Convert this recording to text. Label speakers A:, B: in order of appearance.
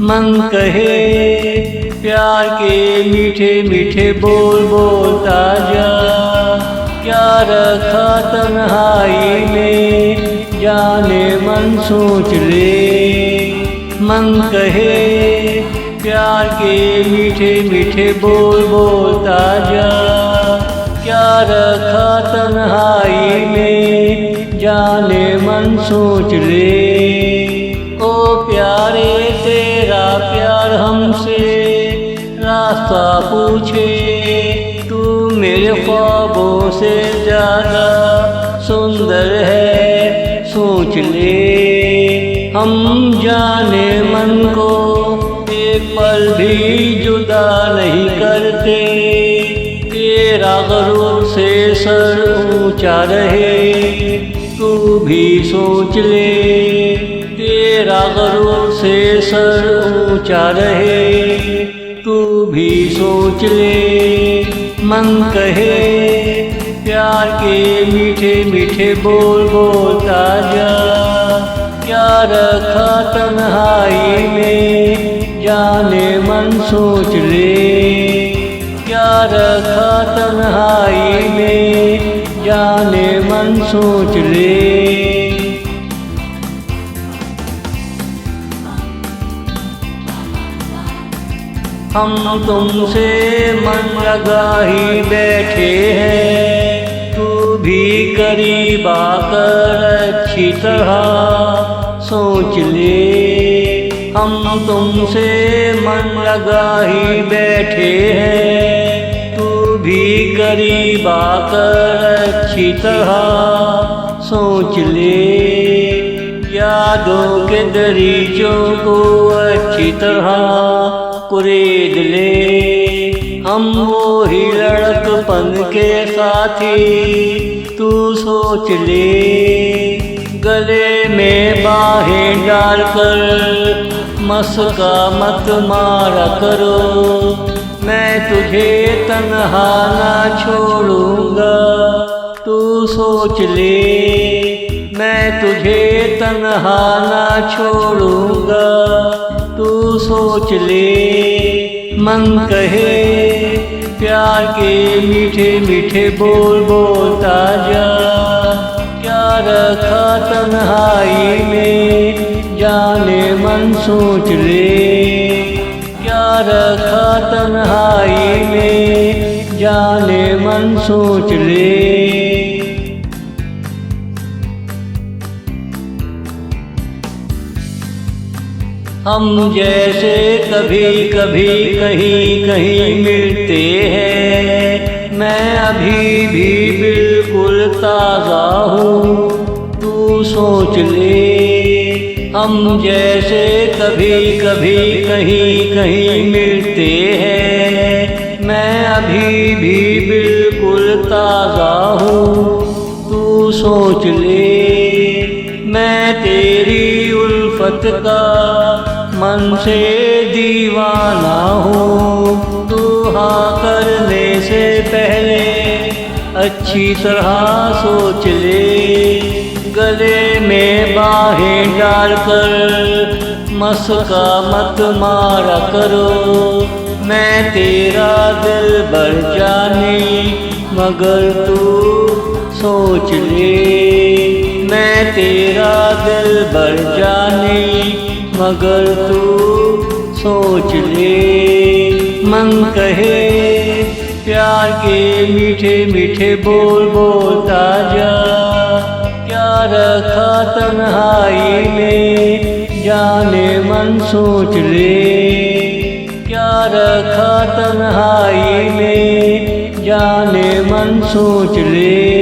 A: मन कहे प्यार के मीठे मीठे बोल बोलता जा। क्या रखा तन्हाई में जाने मन सोच ले। मन कहे प्यार के मीठे मीठे बोल बोलता जा। क्या रखा तन्हाई में जाने मन सोच ले। ओ प्यारे तेरा प्यार हमसे रास्ता पूछे। तू मेरे ख्वाबों से ज़्यादा सुंदर है सोच ले। हम जाने मन को एक पल भी जुदा नहीं करते। तेरा गरूर से सर ऊंचा रहे तू भी सोच ले। तेरा गरूर से सर ऊंचा रहे तू भी सोच ले। मन कहे प्यार के मीठे मीठे बोल बोलता जा। क्या रखा तन्हाई में जाने मन सोच ले। क्या रखा तन्हाई में जाने मन सोच ले। हम तुमसे मन लगा ही बैठे हैं। तू भी करीब आकर अच्छी तरह सोच ले। हम तुमसे मन लगा ही बैठे हैं। तू भी करीब आकर अच्छी तरह सोच ले। यादों के दरीचों को अच्छी तरह कुरेद ले। हम वो ही लड़कपन के साथी तू सोच ले। गले में बाहें डालकर मस्का मत मारा करो। मैं तुझे तन्हा ना छोड़ूंगा तू सोच ले। मैं तुझे तन्हा ना छोड़ूंगा तू सोच ले। मन कहे प्यार के मीठे मीठे बोल बोलता जा। क्या रखा तन्हाई में जाने मन सोच ले। क्या रखा तन्हाई में जाने मन सोच ले। हम जैसे कभी कभी कहीं कहीं मिलते हैं। मैं अभी भी बिल्कुल ताज़ा हूँ तू सोच ले। हम जैसे कभी कभी कहीं कहीं मिलते हैं। मैं अभी भी बिल्कुल ताज़ा हूँ तू सोच ले। मैं तेरी उल्फत का मन से दीवाना हूँ। तू हाँ करने से पहले अच्छी तरह सोच ले। गले में बाहें डालकर मस्का मत मारा करो। मैं तेरा दिल भर जाने मगर तू सोच ले। मैं तेरा दिल भर जाने मगर तू सोच ले। मन कहे प्यार के मीठे मीठे बोल बोलता जा। क्या रखा तन्हाई में जाने मन सोच ले। क्या रखा तन्हाई में जाने मन सोच ले।